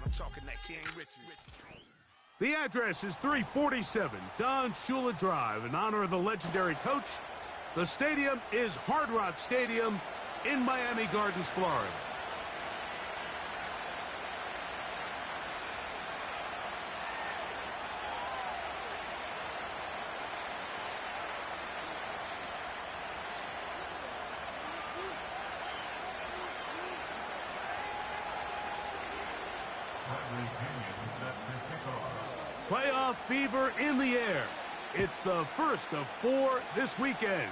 I'm talking that King Richard. The address is 347 Don Shula Drive in honor of the legendary coach. The stadium is Hard Rock Stadium in Miami Gardens, Florida. Playoff fever in the air. It's the first of 4 this weekend.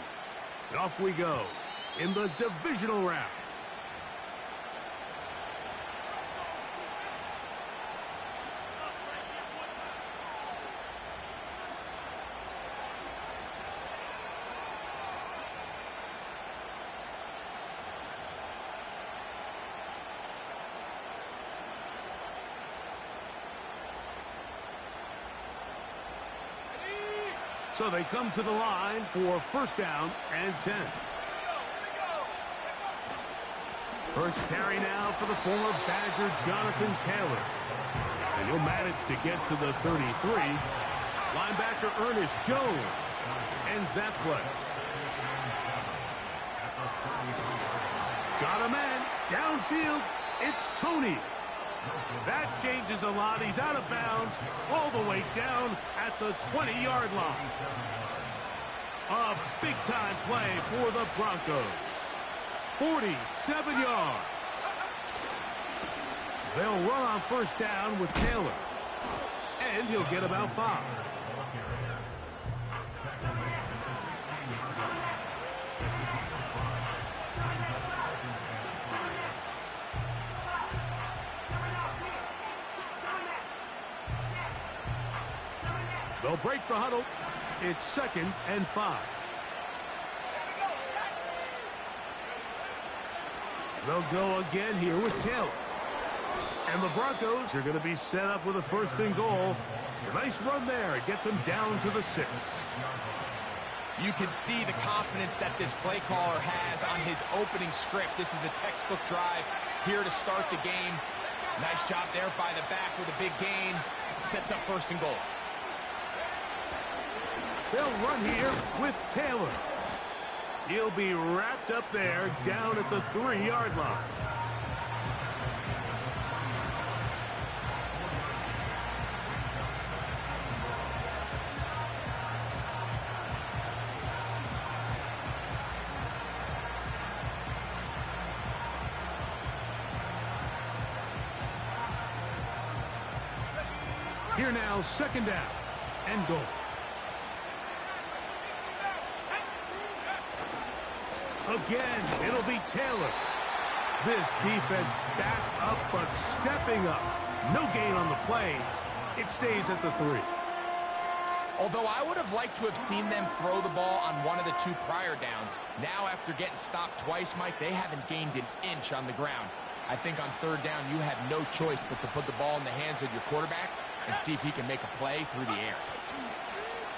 And off we go in the divisional round. So they come to the line for first down and 10. First carry now for the former Badger Jonathan Taylor. And he'll manage to get to the 33. Linebacker Ernest Jones ends that play. Got a man downfield. It's Tony. That changes a lot. He's out of bounds all the way down at the 20-yard line. A big-time play for the Broncos. 47 yards. They'll run on first down with Taylor. And he'll get about 5. They'll break the huddle. It's 2nd and 5. They'll go again here with Taylor. And the Broncos are going to be set up with a 1st and goal. It's a nice run there. It gets them down to the 6. You can see the confidence that this play caller has on his opening script. This is a textbook drive here to start the game. Nice job there by the back with a big gain. Sets up 1st and goal. They'll run here with Taylor. He'll be wrapped up there down at the 3-yard line. Here now, 2nd down and goal. Again, it'll be Taylor. This defense back up, but stepping up. No gain on the play. It stays at the 3. Although I would have liked to have seen them throw the ball on one of the 2 prior downs. Now, after getting stopped twice, Mike, they haven't gained an inch on the ground. I think on 3rd down, you have no choice but to put the ball in the hands of your quarterback and see if he can make a play through the air.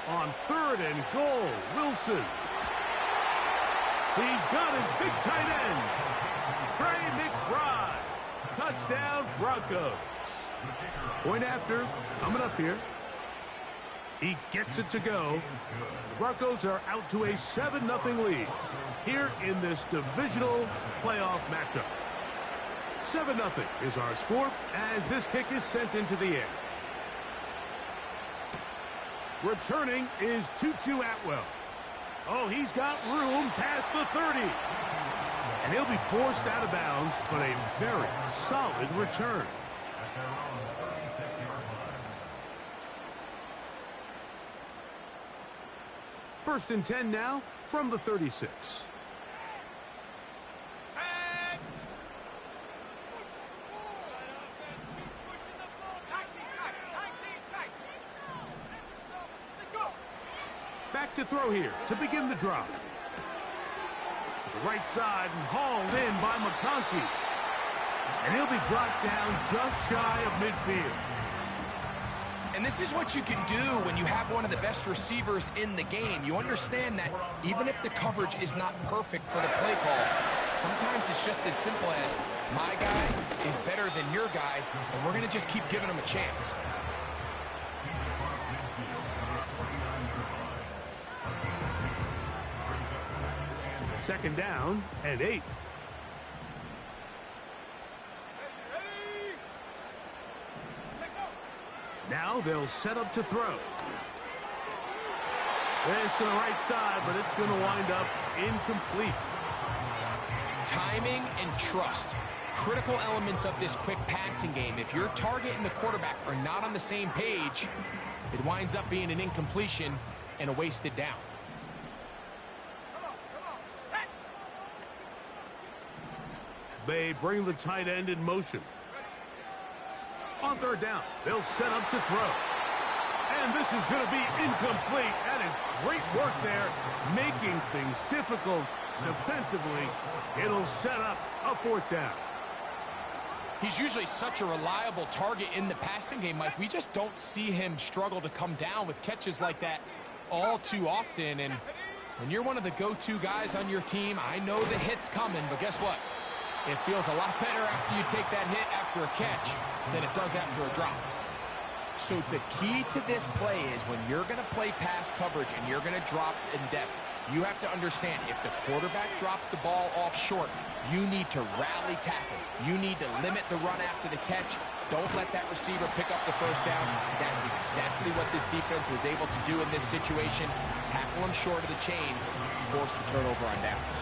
On 3rd and goal, Wilson. He's got his big tight end, Trey McBride. Touchdown, Broncos. Point after, coming up here. He gets it to go. The Broncos are out to a 7-0 lead here in this divisional playoff matchup. 7-0 is our score as this kick is sent into the air. Returning is Tutu Atwell. Oh, he's got room past the 30. And he'll be forced out of bounds, but a very solid return. First and 10 now from the 36. Back to throw here to begin the drive. To the right side and hauled in by McConkey. And he'll be brought down just shy of midfield. And this is what you can do when you have one of the best receivers in the game. You understand that even if the coverage is not perfect for the play call, Sometimes it's just as simple as, my guy is better than your guy, and we're going to just keep giving him a chance. Second down and 8. Now they'll set up to throw. This to the right side, but it's going to wind up incomplete. Timing and trust. Critical elements of this quick passing game. If your target and the quarterback are not on the same page, it winds up being an incompletion and a wasted down. They bring the tight end in motion. On third down, they'll set up to throw. And this is going to be incomplete. That is great work there, making things difficult defensively. It'll set up a fourth down. He's usually such a reliable target in the passing game, Mike. We just don't see him struggle to come down with catches like that all too often. And when you're one of the go-to guys on your team, I know the hit's coming, but guess what? It feels a lot better after you take that hit after a catch than it does after a drop. So the key to this play is when you're going to play pass coverage and you're going to drop in depth, you have to understand if the quarterback drops the ball off short, you need to rally tackle. You need to limit the run after the catch. Don't let that receiver pick up the first down. That's exactly what this defense was able to do in this situation. Tackle him short of the chains, force the turnover on downs.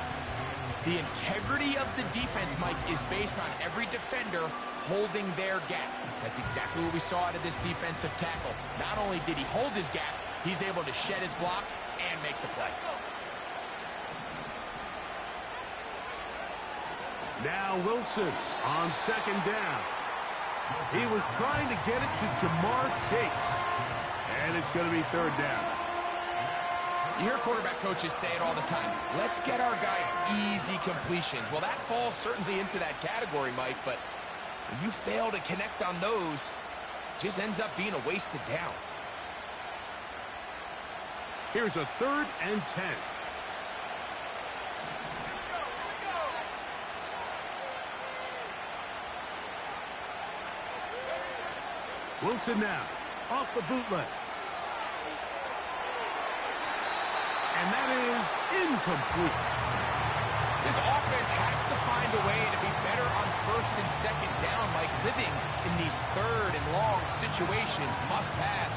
The integrity of the defense, Mike, is based on every defender holding their gap. That's exactly what we saw out of this defensive tackle. Not only did he hold his gap, he's able to shed his block and make the play. Now Wilson on second down. He was trying to get it to Jamar Chase. And it's going to be third down. You hear quarterback coaches say it all the time. Let's get our guy easy completions. Well, that falls certainly into that category, Mike, but when you fail to connect on those, it just ends up being a wasted down. Here's a 3rd and 10. Wilson now, off the bootleg. And that is incomplete. This offense has to find a way to be better on 1st and 2nd down, like living in these 3rd and long situations. Must pass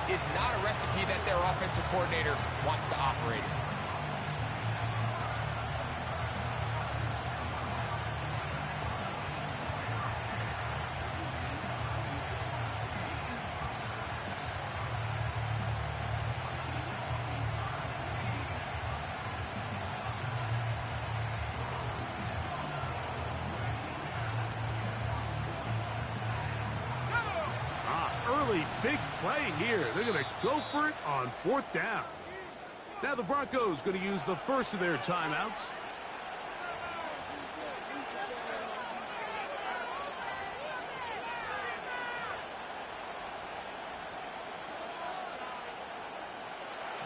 is not a recipe that their offensive coordinator wants to operate in. Big play here. They're going to go for it on 4th down. Now the Broncos going to use the first of their timeouts.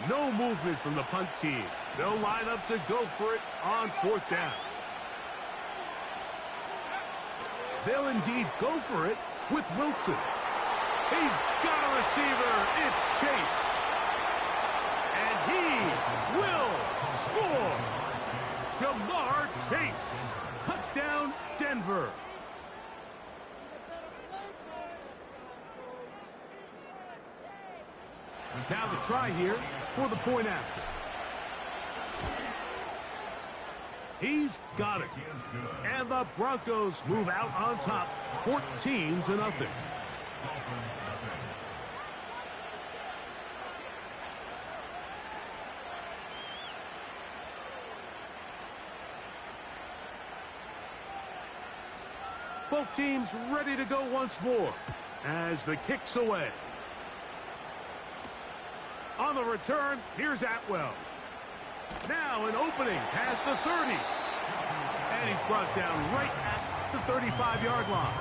No movement from the punt team. They'll line up to go for it on 4th down. They'll indeed go for it with Wilson. He's got a receiver. It's Chase. And he will score. Jamar Chase. Touchdown, Denver. Now the try here for the point after. He's got it. And the Broncos move out on top, 14-0. Both teams ready to go once more as the kick's away. On the return, here's Atwell. Now an opening past the 30. And he's brought down right at the 35-yard line.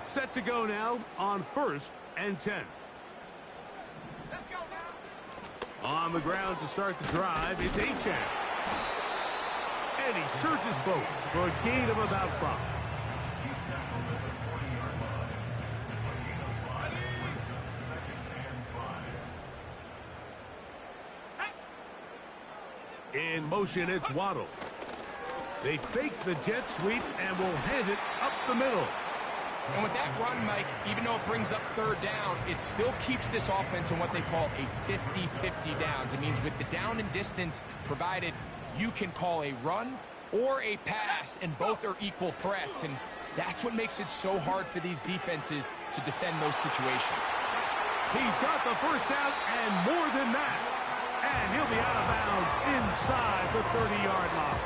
Set to go now on 1st and 10. On the ground to start the drive, it's Achane. And he surges forward for a gain of about 5. In motion, it's Waddle. They fake the jet sweep and will hand it up the middle. And with that run, Mike, even though it brings up third down, it still keeps this offense in what they call a 50-50 downs. It means with the down and distance provided, you can call a run or a pass, and both are equal threats. And that's what makes it so hard for these defenses to defend those situations. He's got the first down and more than that. And he'll be out of bounds inside the 30-yard line.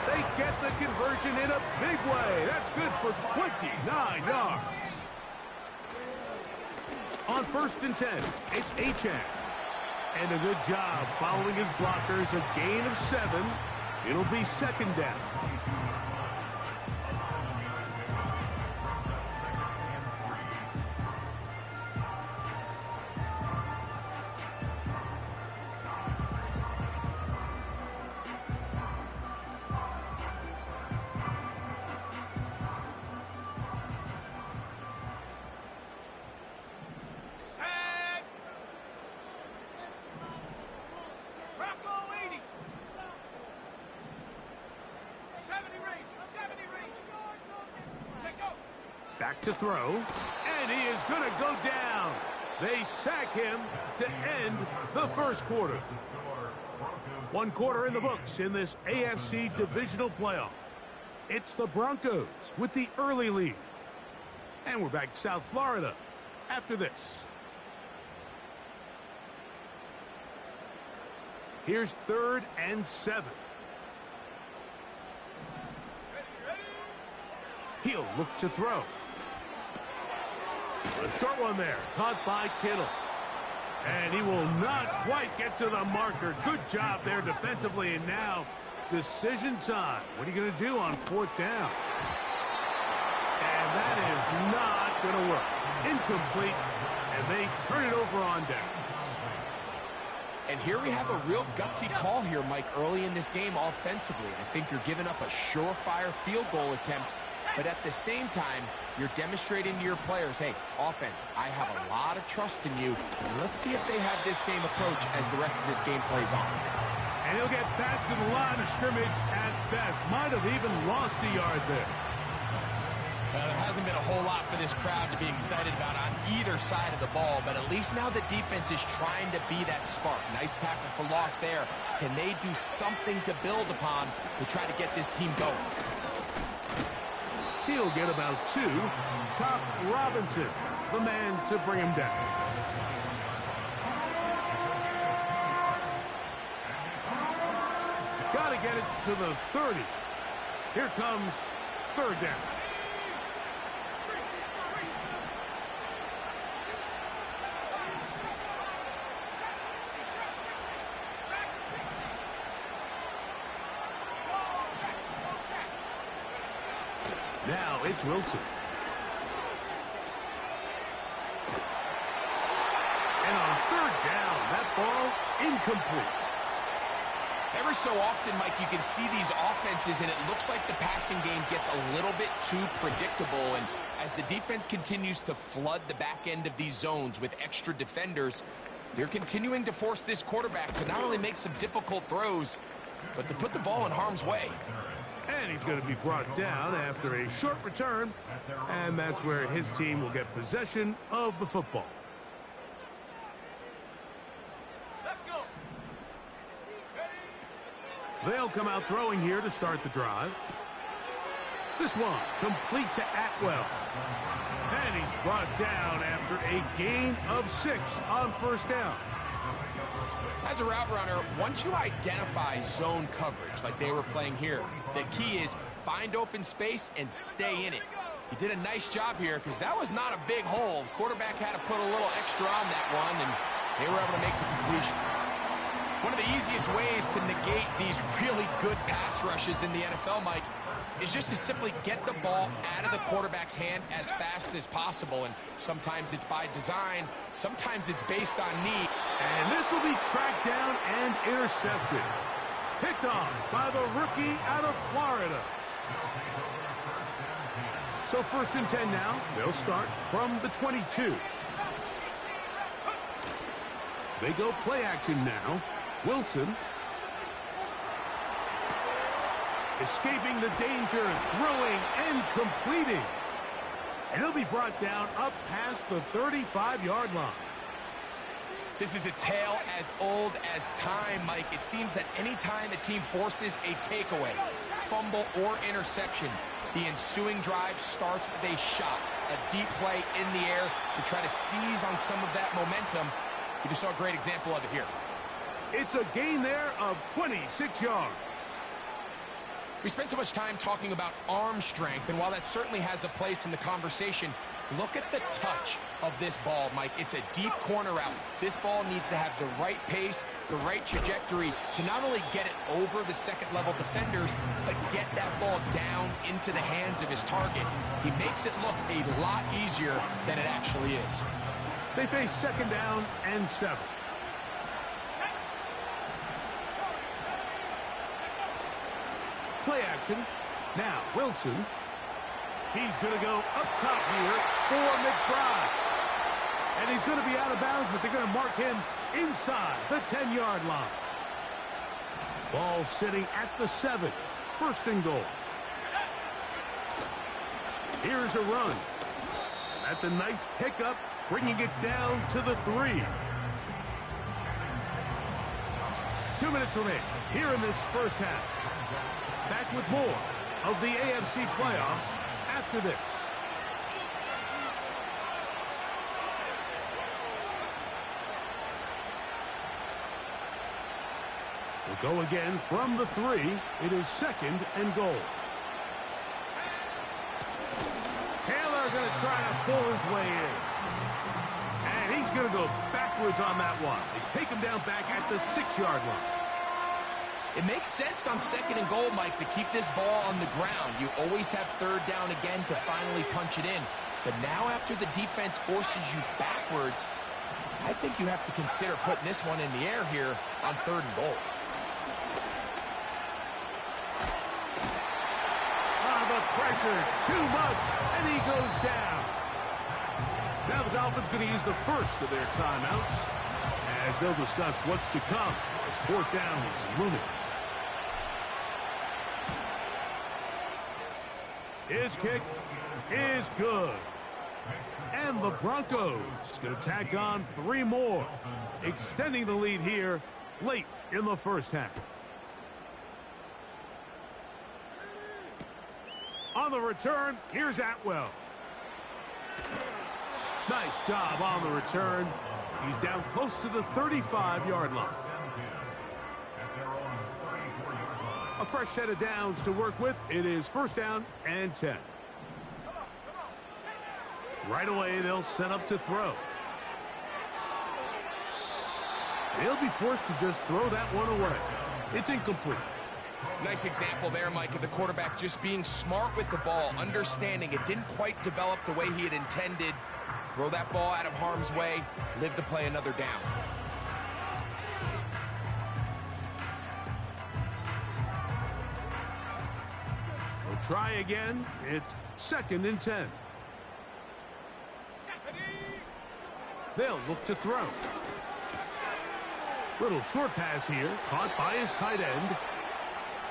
They get the conversion in a big way. That's good for 29 yards. On 1st and 10, it's Achane. And a good job following his blockers, a gain of 7. It'll be 2nd down. Back to throw, and he is going to go down. They sack him to end the first quarter. 1 quarter in the books in this AFC divisional playoff. It's the Broncos with the early lead. And we're back to South Florida after this. Here's 3rd and 7. He'll look to throw. A short one there, caught by Kittle. And he will not quite get to the marker. Good job there defensively, and now decision time. What are you going to do on 4th down? And that is not going to work. Incomplete, and they turn it over on downs. And here we have a real gutsy call here, Mike, early in this game offensively. I think you're giving up a surefire field goal attempt. But at the same time, you're demonstrating to your players, hey, offense, I have a lot of trust in you. And let's see if they have this same approach as the rest of this game plays on. And he'll get back to the line of scrimmage at best. Might have even lost a yard there. There hasn't been a whole lot for this crowd to be excited about on either side of the ball, but at least now the defense is trying to be that spark. Nice tackle for loss there. Can they do something to build upon to try to get this team going? He'll get about 2. Chop Robinson, the man to bring him down. Got to get it to the 30. Here comes 3rd down. Now it's Wilson. And on 3rd down, that ball incomplete. Every so often, Mike, you can see these offenses, and it looks like the passing game gets a little bit too predictable. And as the defense continues to flood the back end of these zones with extra defenders, they're continuing to force this quarterback to not only make some difficult throws, but to put the ball in harm's way. And he's going to be brought down after a short return. And that's where his team will get possession of the football. Let's go. They'll come out throwing here to start the drive. This one complete to Atwell. And he's brought down after a gain of 6 on 1st down. As a route runner, once you identify zone coverage like they were playing here, the key is find open space and stay in it. He did a nice job here because that was not a big hole. The quarterback had to put a little extra on that one, and they were able to make the completion. One of the easiest ways to negate these really good pass rushes in the NFL, Mike, is just to simply get the ball out of the quarterback's hand as fast as possible. And sometimes it's by design, sometimes it's based on need. And this will be tracked down and intercepted. Picked off by the rookie out of Florida. So 1st and 10 now. They'll start from the 22. They go play action now. Wilson. Escaping the danger, throwing and completing. And he'll be brought down up past the 35-yard line. This is a tale as old as time, Mike. It seems that any time a team forces a takeaway, fumble, or interception, the ensuing drive starts with a shot, a deep play in the air to try to seize on some of that momentum. You just saw a great example of it here. It's a gain there of 26 yards. We spent so much time talking about arm strength, and while that certainly has a place in the conversation, look at the touch of this ball, Mike. It's a deep corner route. This ball needs to have the right pace, the right trajectory to not only get it over the second-level defenders, but get that ball down into the hands of his target. He makes it look a lot easier than it actually is. They face 2nd down and 7. Play action. Now, Wilson. He's going to go up top here for McBride. And he's going to be out of bounds, but they're going to mark him inside the 10-yard line. Ball sitting at the 7. 1st and goal. Here's a run. That's a nice pickup, bringing it down to the 3. 2 minutes remaining here in this first half. Back with more of the AFC playoffs after this. We'll go again from the 3. It is 2nd and goal. Taylor going to try to pull his way in. And he's going to go backwards on that one. They take him down back at the 6-yard line. It makes sense on 2nd and goal, Mike, to keep this ball on the ground. You always have 3rd down again to finally punch it in. But now after the defense forces you backwards, I think you have to consider putting this one in the air here on 3rd and goal. The pressure, too much, and he goes down. Now the Dolphins going to use the first of their timeouts as they'll discuss what's to come as 4th down is looming. His kick is good. And the Broncos going to tack on 3 more, extending the lead here late in the first half. On the return, here's Atwell. Nice job on the return. He's down close to the 35-yard line. A fresh set of downs to work with. It is 1st down and 10. Right away, they'll set up to throw. He'll be forced to just throw that one away. It's incomplete. Nice example there, Mike, of the quarterback just being smart with the ball, understanding it didn't quite develop the way he had intended. Throw that ball out of harm's way, live to play another down. We'll try again. It's 2nd and 10. They'll look to throw. Little short pass here, caught by his tight end.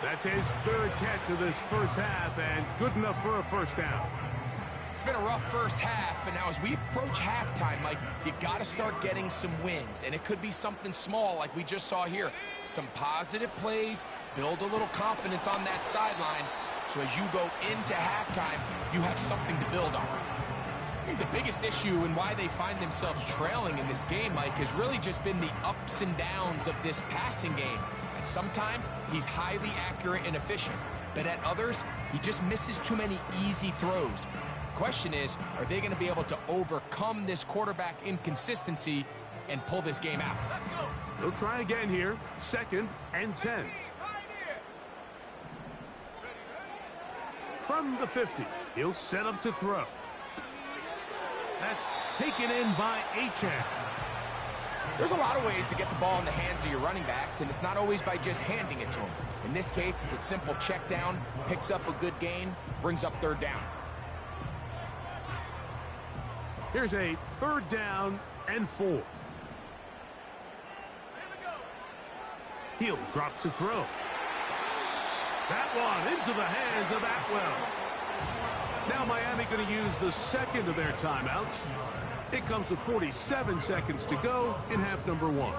That's his 3rd catch of this first half, and good enough for a 1st down. It's been a rough first half, but now as we approach halftime, Mike, you got to start getting some wins, and it could be something small like we just saw here. Some positive plays, build a little confidence on that sideline, so as you go into halftime, you have something to build on. I think the biggest issue and why they find themselves trailing in this game, Mike, has really just been the ups and downs of this passing game. And sometimes he's highly accurate and efficient, but at others, he just misses too many easy throws. Question is, are they going to be able to overcome this quarterback inconsistency and pull this game out? He'll try again here. 2nd and 10. From the 50, he'll set up to throw. That's taken in by Achane. There's a lot of ways to get the ball in the hands of your running backs, and it's not always by just handing it to them. In this case, it's a simple check down, picks up a good gain, brings up 3rd down. Here's a 3rd down and 4. He'll drop to throw. That one into the hands of Atwell. Now Miami going to use the 2nd of their timeouts. It comes with 47 seconds to go in half number 1.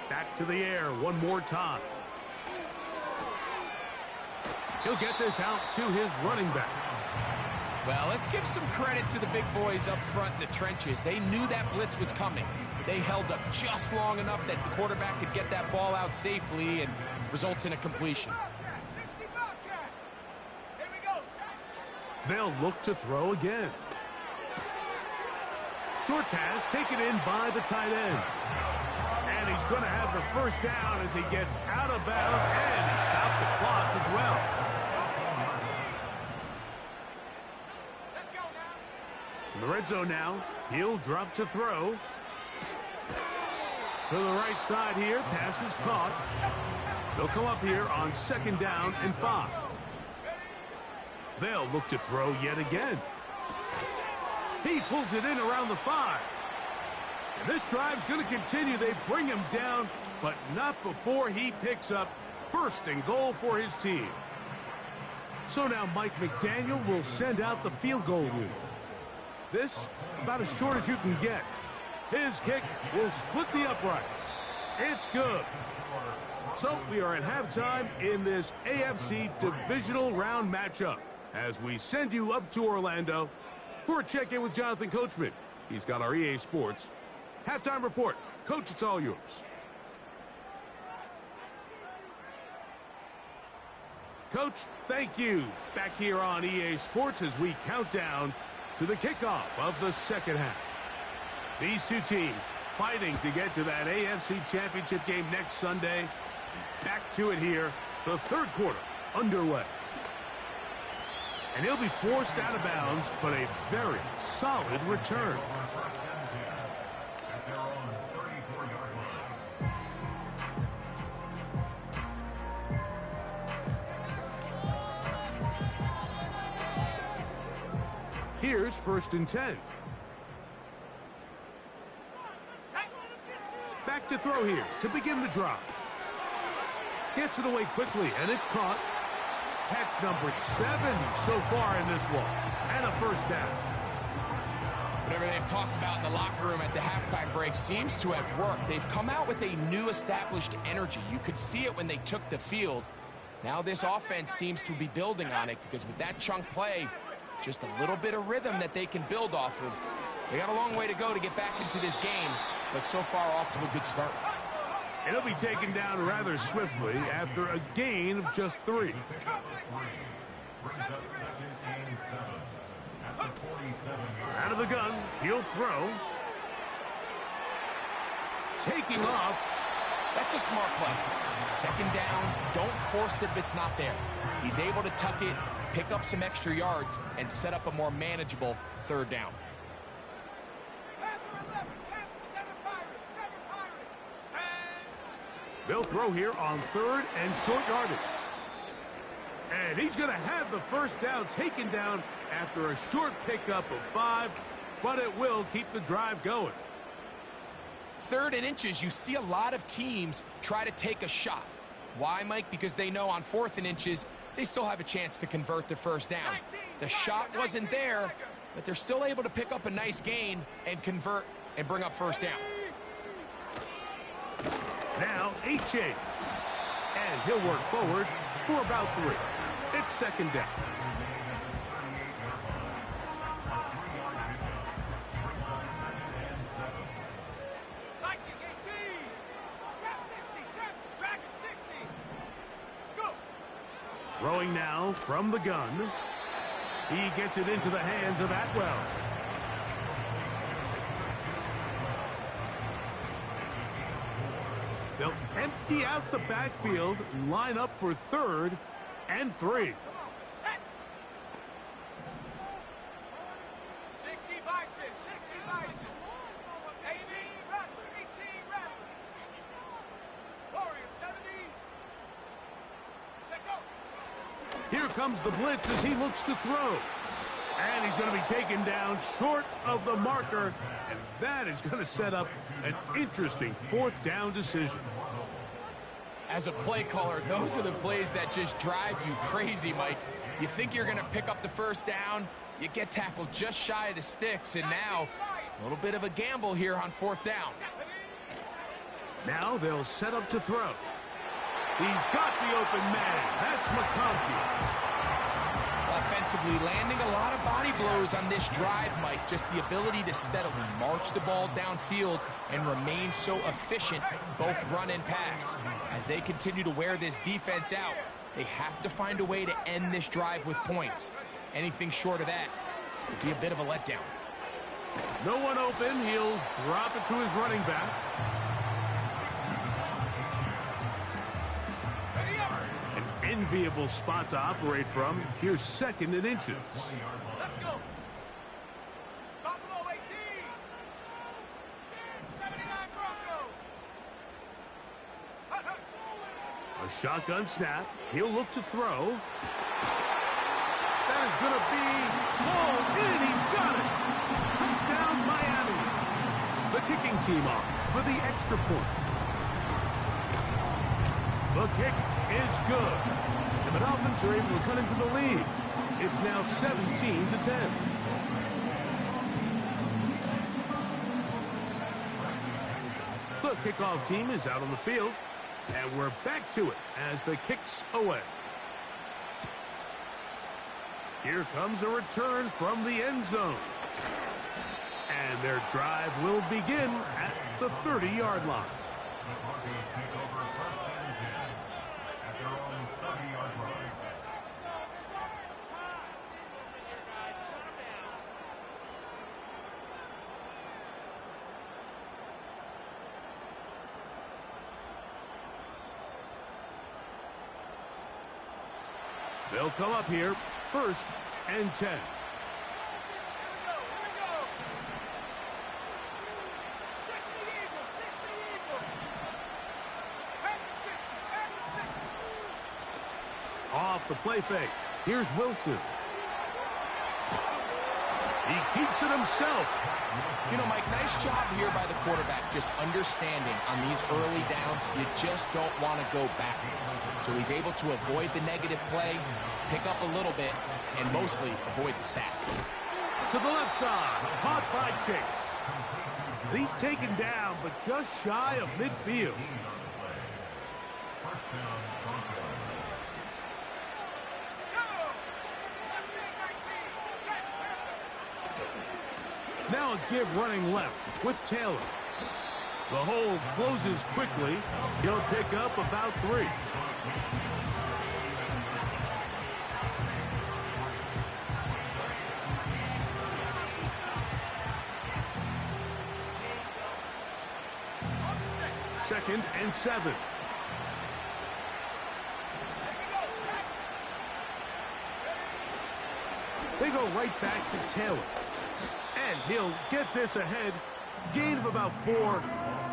Back to the air one more time. He'll get this out to his running back. Well, let's give some credit to the big boys up front in the trenches. They knew that blitz was coming. They held up just long enough that the quarterback could get that ball out safely and results in a completion. They'll look to throw again. Short pass taken in by the tight end. And he's going to have the 1st down as he gets out of bounds, and he stopped the clock as well. In the red zone now, he'll drop to throw. To the right side here, pass is caught. They'll come up here on 2nd down and 5. They'll look to throw yet again. He pulls it in around the 5. And this drive's going to continue. They bring him down, but not before he picks up 1st and goal for his team. So now Mike McDaniel will send out the field goal unit. This, about as short as you can get. His kick will split the uprights. It's good. So we are at halftime in this AFC divisional round matchup as we send you up to Orlando for a check-in with Jonathan Coachman. He's got our EA Sports halftime report. Coach, it's all yours. Coach, thank you. Back here on EA Sports as we count down to the kickoff of the 2nd half. These two teams fighting to get to that AFC Championship game next Sunday. Back to it here, the 3rd quarter underway. And he'll be forced out of bounds, but a very solid return. Here's 1st and 10. Back to throw here to begin the drop. Gets it away quickly, and it's caught. Catch number 7 so far in this one, and a 1st down. Whatever they've talked about in the locker room at the halftime break seems to have worked. They've come out with a new established energy. You could see it when they took the field. Now this offense seems to be building on it because with that chunk play, just a little bit of rhythm that they can build off of. They got a long way to go to get back into this game, but so far off to a good start. And he'll be taken down rather swiftly after a gain of just 3. Out of the gun, he'll throw. Taking off. That's a smart play. 2nd down, don't force it if it's not there. He's able to tuck it, pick up some extra yards, and set up a more manageable 3rd down. They'll throw here on 3rd and short yardage. And he's going to have the 1st down taken down after a short pickup of 5, but it will keep the drive going. 3rd and inches, you see a lot of teams try to take a shot. Why, Mike? Because they know on 4th and inches, they still have a chance to convert the 1st down. The shot wasn't there, but they're still able to pick up a nice gain and convert and bring up 1st down. Now, Achane. And he'll work forward for about 3. It's 2nd down. Throwing now from the gun. He gets it into the hands of Atwell. They'll empty out the backfield and line up for 3rd and 3. 60 bison, 60 bison. 18 Rattler, 18 Rattler. Warrior 70. Check out. Here comes the blitz as he looks to throw. And he's going to be taken down short of the marker, and that is going to set up an interesting 4th down decision. As a play caller, those are the plays that just drive you crazy, Mike. You think you're going to pick up the 1st down, you get tackled just shy of the sticks, and now a little bit of a gamble here on 4th down. Now they'll set up to throw. He's got the open man. That's McConkey. Offensively, landing a lot of body blows on this drive, Mike. Just the ability to steadily march the ball downfield and remain so efficient, both run and pass. As they continue to wear this defense out, they have to find a way to end this drive with points. Anything short of that would be a bit of a letdown. No one open. He'll drop it to his running back. An enviable spot to operate from. Here's 2nd and inches. Let's go. Buffalo 18. 79 Broncos. A shotgun snap. He'll look to throw. That is going to be pulled in. He's got it. Touchdown, Miami. The kicking team on for the extra point. The kick is good. And the Dolphins are able to cut into the lead. It's now 17-10. The kickoff team is out on the field. And we're back to it as the kick's away. Here comes a return from the end zone. And their drive will begin at the 30-yard line. They'll come up here, 1st and 10. Off the play fake. Here's Wilson. He keeps it himself. You know, Mike, nice job here by the quarterback, just understanding on these early downs, you just don't want to go backwards. So he's able to avoid the negative play, pick up a little bit, and mostly avoid the sack. To the left side, caught by Chase. He's taken down, but just shy of midfield. Now a give running left with Taylor. The hole closes quickly. He'll pick up about 3. Second and 7. They go right back to Taylor. And he'll get this ahead. Gain of about 4.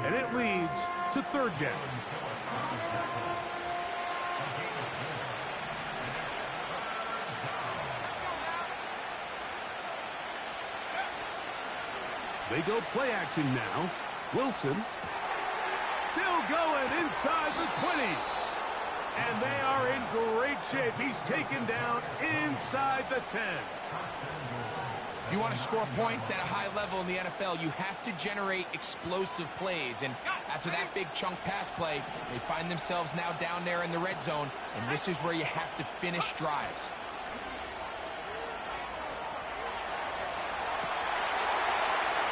And it leads to 3rd down. They go play action now. Wilson. Still going inside the 20. And they are in great shape. He's taken down inside the 10. If you want to score points at a high level in the NFL, you have to generate explosive plays. And after that big chunk pass play, they find themselves now down there in the red zone. And this is where you have to finish drives.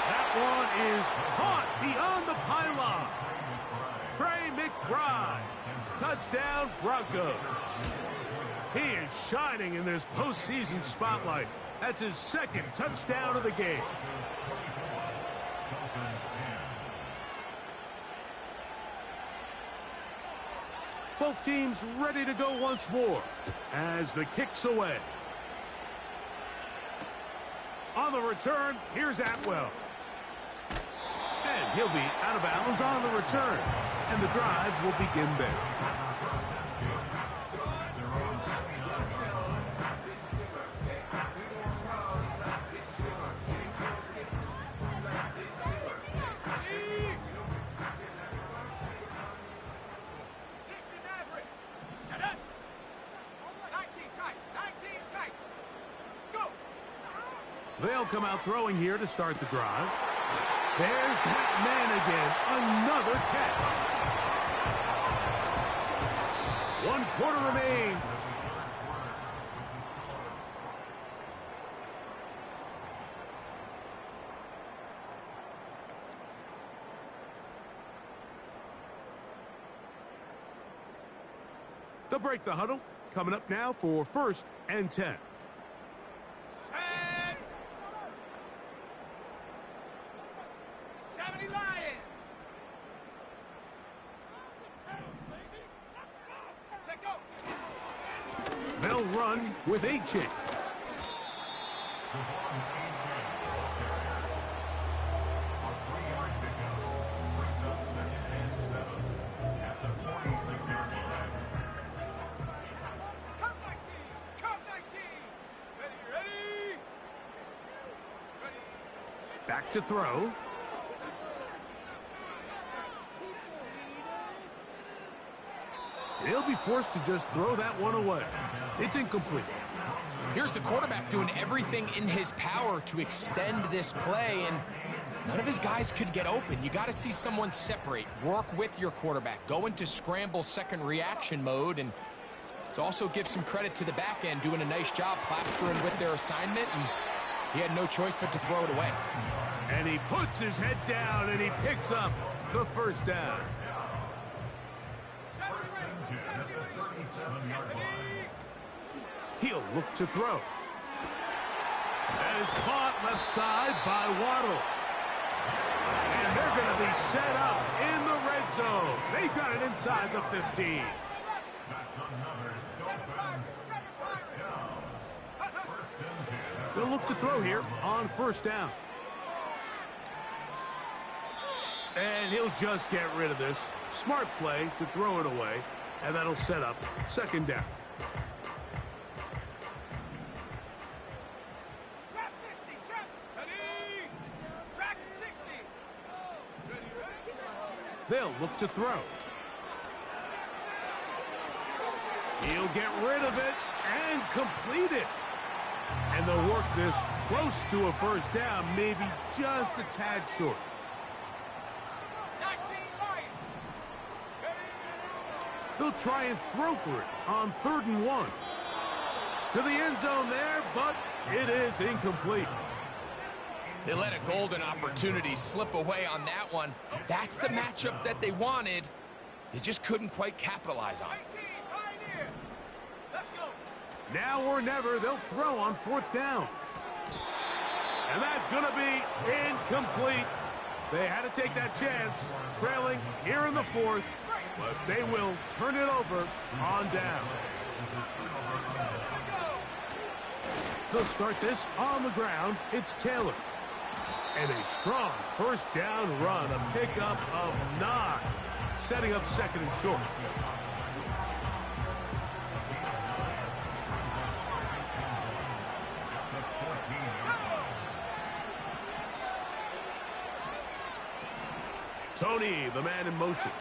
That one is caught beyond the pylon. Trey McBride. Touchdown, Broncos. He is shining in this postseason spotlight. That's his 2nd touchdown of the game. Both teams ready to go once more as the kick's away. On the return, here's Atwell. And he'll be out of bounds on the return. And the drive will begin there. They'll come out throwing here to start the drive. There's that man again. Another catch. 1 quarter remains. They'll break the huddle. Coming up now for 1st and 10. 70 Lions. Take go. They'll run with Achane. Back to throw. He'll be forced to just throw that one away. It's incomplete. Here's the quarterback doing everything in his power to extend this play, and none of his guys could get open. You got to see someone separate, work with your quarterback, go into scramble second reaction mode, and it's also give some credit to the back end doing a nice job plastering with their assignment, and he had no choice but to throw it away. And he puts his head down and he picks up the first down. He'll look to throw. That is caught left side by Waddle. And they're going to be set up in the red zone. They've got it inside the 15. They'll look to throw here on 1st down. And he'll just get rid of this. Smart play to throw it away. And that'll set up 2nd down. Trap 60, traps. Ready. Track 60. They'll look to throw. He'll get rid of it and complete it. And they'll work this close to a 1st down, maybe just a tad short. 19 Lions. They'll try and throw for it on 3rd and 1. To the end zone there, but it is incomplete. They let a golden opportunity slip away on that one. That's the matchup that they wanted. They just couldn't quite capitalize on it. 19 Pioneer. Let's go. Now or never, they'll throw on 4th down. And that's going to be incomplete. They had to take that chance, trailing here in the 4th, but they will turn it over on down. They'll start this on the ground. It's Taylor. And a strong 1st down run, a pickup of 9, setting up 2nd and short. Tony, the man in motion.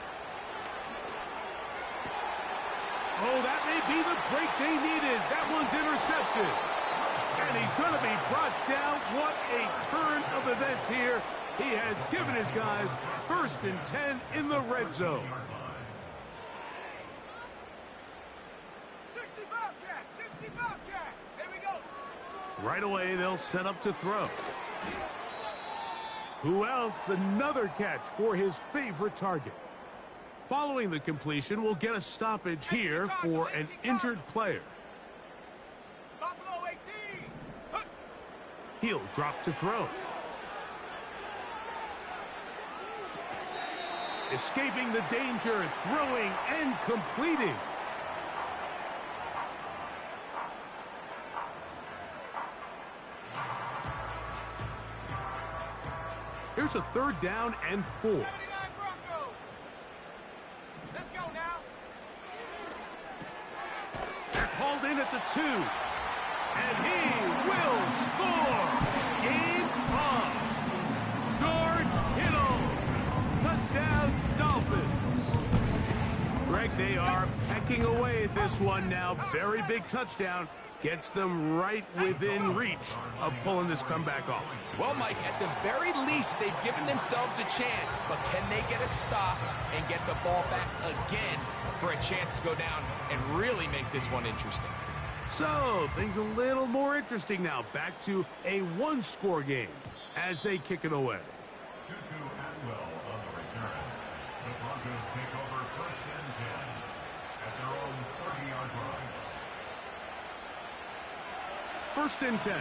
Oh, that may be the break they needed. That one's intercepted. And he's going to be brought down. What a turn of events here. He has given his guys 1st and 10 in the red zone. 60 Bobcat, 60 Bobcat. Here we go. Right away, they'll set up to throw. Who else? Another catch for his favorite target. Following the completion, we'll get a stoppage here for an injured player. Buffalo 18. He'll drop to throw. Escaping the danger, throwing and completing. Here's a 3rd down and 4. 79 Broncos. Let's go now. That's hauled in at the 2. And he will score. Game on. George Kittle. Touchdown, Dolphins. Greg, they are pecking away at this one now. Very big touchdown. Gets them right within reach of pulling this comeback off. Well, Mike, at the very least, they've given themselves a chance, but can they get a stop and get the ball back again for a chance to go down and really make this one interesting? So, things a little more interesting now. Back to a 1-score game as they kick it away. Tutu Atwell on the return. The Broncos take over 1st and 10 at their own 30-yard line. 1st and 10.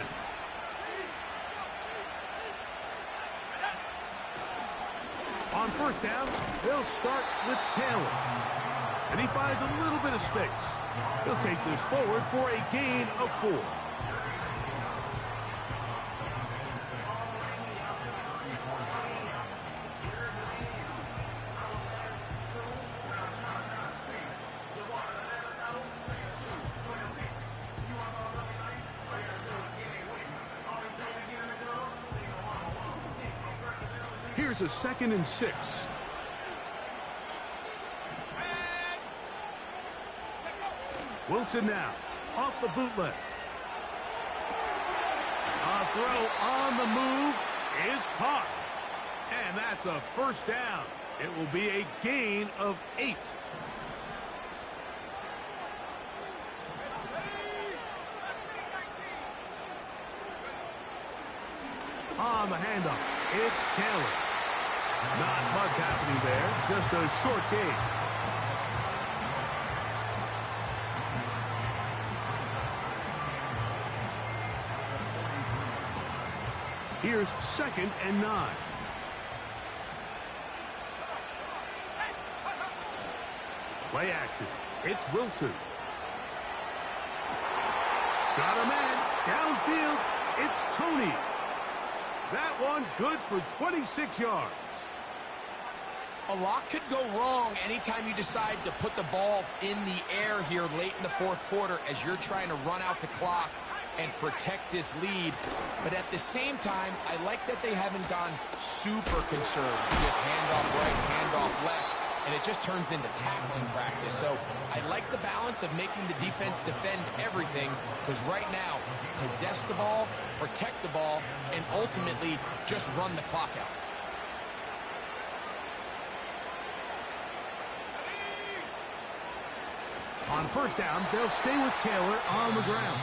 On 1st down, they'll start with Taylor. And he finds a little bit of space. He'll take this forward for a gain of 4. Here's a 2nd and 6. Wilson now, off the bootleg. A throw on the move is caught. And that's a 1st down. It will be a gain of 8. On the handoff, it's Taylor. Not much happening there, just a short gain. Here's 2nd and 9. Play action. It's Wilson. Got a man. Downfield, it's Tony. That one good for 26 yards. A lot could go wrong anytime you decide to put the ball in the air here late in the 4th quarter as you're trying to run out the clock and protect this lead. But at the same time, I like that they haven't gone super conservative. Just handoff right, handoff left, and it just turns into tackling practice. So I like the balance of making the defense defend everything, because right now, possess the ball, protect the ball, and ultimately just run the clock out. On 1st down, they'll stay with Taylor on the ground.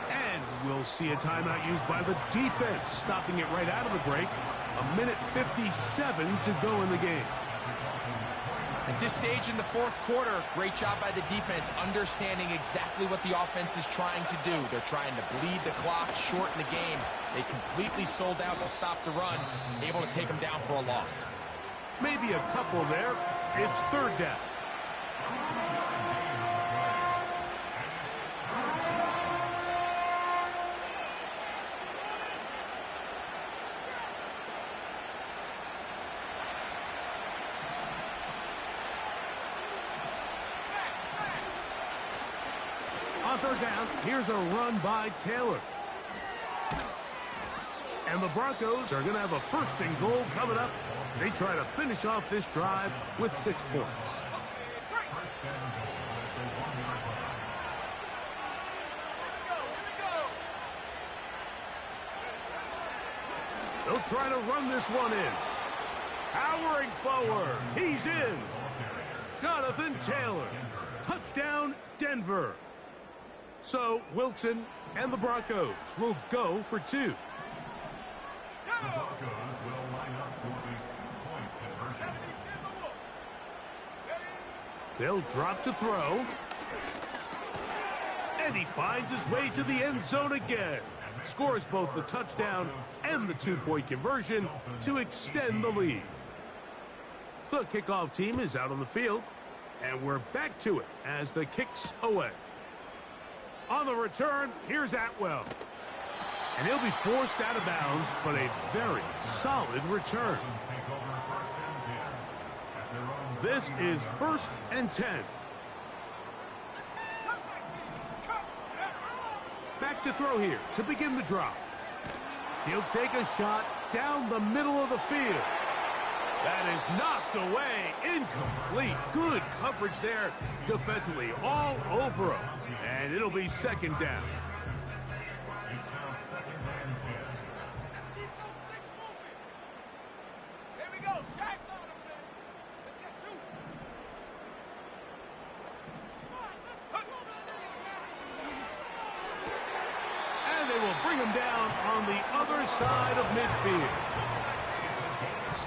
And we'll see a timeout used by the defense, stopping it right out of the break. 1:57 to go in the game. At this stage in the 4th quarter, great job by the defense, understanding exactly what the offense is trying to do. They're trying to bleed the clock, shorten the game. They completely sold out to stop the run, able to take them down for a loss. Maybe a couple there. It's 3rd down. On 3rd down, here's a run by Taylor. And the Broncos are going to have a 1st and goal coming up. They try to finish off this drive with 6 points. They'll try to run this one in. Powering forward. He's in. Jonathan Taylor. Touchdown, Denver. So Wilson and the Broncos will go for 2. The Broncos will line up for the 2-point conversion. They'll drop to throw. And he finds his way to the end zone again. Scores both the touchdown and the 2-point conversion to extend the lead. The kickoff team is out on the field, and we're back to it as the kick's away. On the return, here's Atwell. And he'll be forced out of bounds, but a very solid return. This is 1st and 10. Back to throw here to begin the drop. He'll take a shot down the middle of the field. That is knocked away. Incomplete. Good coverage there defensively all over him. And it'll be 2nd down. It's now 2nd and 10. Let's keep those sticks moving. Here we go, Shaq. Let's get two. And they will bring him down on the other side of midfield.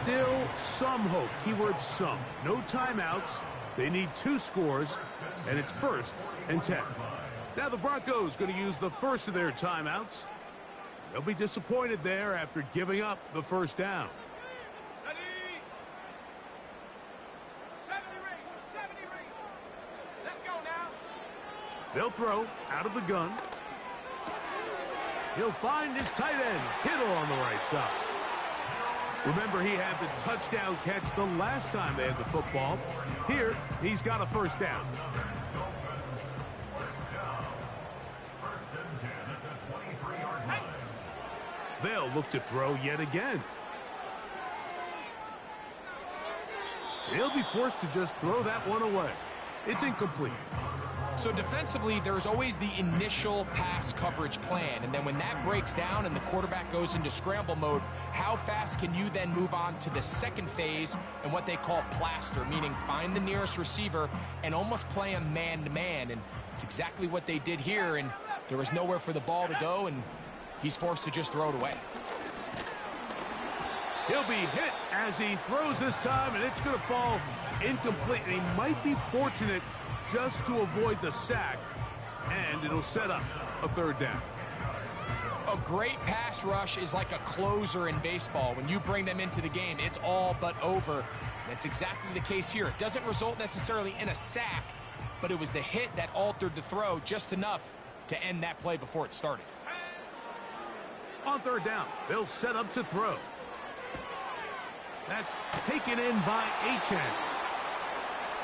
Still some hope. Keyword some. No timeouts. They need 2 scores, and it's 1st and 10. Now the Broncos going to use the first of their timeouts. They'll be disappointed there after giving up the 1st down. 70 range. Let's go now. They'll throw out of the gun. He'll find his tight end, Kittle, on the right side. Remember, he had the touchdown catch the last time they had the football. Here, he's got a 1st down. They'll look to throw yet again. He'll be forced to just throw that one away. It's incomplete. So defensively, there's always the initial pass coverage plan, and then when that breaks down and the quarterback goes into scramble mode, how fast can you then move on to the 2nd phase and what they call plaster, meaning find the nearest receiver and almost play him man-to-man, and it's exactly what they did here, and there was nowhere for the ball to go, and he's forced to just throw it away. He'll be hit as he throws this time, and it's going to fall incomplete, and he might be fortunate just to avoid the sack, and it'll set up a 3rd down. A great pass rush is like a closer in baseball. When you bring them into the game, it's all but over. That's exactly the case here. It doesn't result necessarily in a sack, but it was the hit that altered the throw just enough to end that play before it started. On 3rd down, they'll set up to throw. That's taken in by Achane.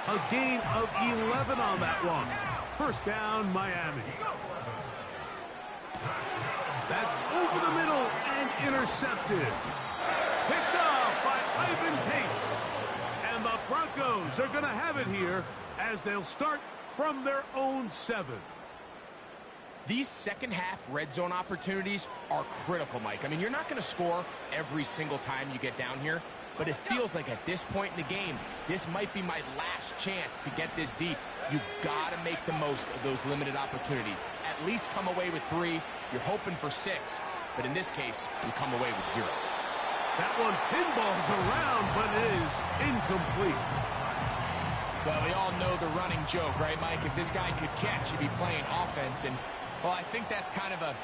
A gain of 11 on that one. 1st down, Miami. That's over the middle and intercepted. Picked off by Ivan Pace. And the Broncos are going to have it here as they'll start from their own 7. These second-half red zone opportunities are critical, Mike. I mean, you're not going to score every single time you get down here, but it feels like at this point in the game, this might be my last chance to get this deep. You've got to make the most of those limited opportunities. At least come away with 3. You're hoping for 6, but in this case, you come away with 0. That one pinballs around, but it is incomplete. Well, we all know the running joke, right, Mike? If this guy could catch, he'd be playing offense, and well, I think that's kind of a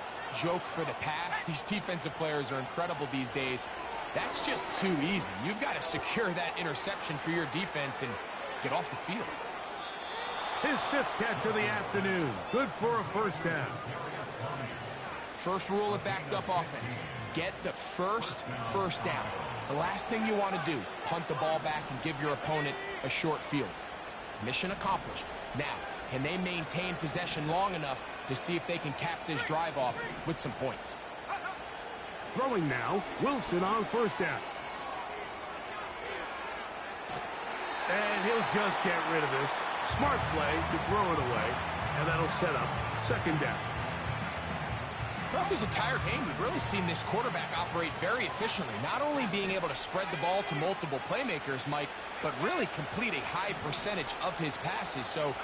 joke for the past. These defensive players are incredible these days. That's just too easy. You've got to secure that interception for your defense and get off the field. His 5th catch of the afternoon. Good for a 1st down. First rule of backed-up offense. Get the first down. The last thing you want to do, punt the ball back and give your opponent a short field. Mission accomplished. Now, can they maintain possession long enough to see if they can cap this drive off with some points? Throwing now, Wilson on 1st down. And he'll just get rid of this. Smart play to throw it away, and that'll set up 2nd down. Throughout this entire game, we've really seen this quarterback operate very efficiently, not only being able to spread the ball to multiple playmakers, Mike, but really complete a high percentage of his passes. So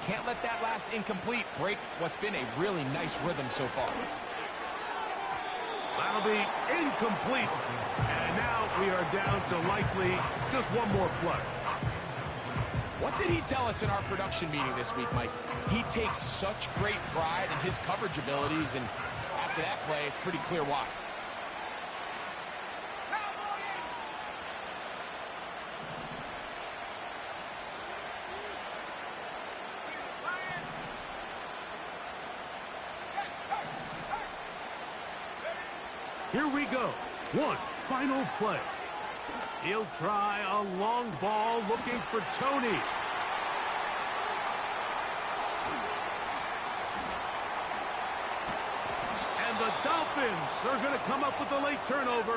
can't let that last incomplete break what's been a really nice rhythm so far. That'll be incomplete. And now we are down to likely just one more play. What did he tell us in our production meeting this week, Mike? He takes such great pride in his coverage abilities, and after that play, it's pretty clear why. Here we go. One final play. He'll try a long ball looking for Tony. And the Dolphins are going to come up with a late turnover.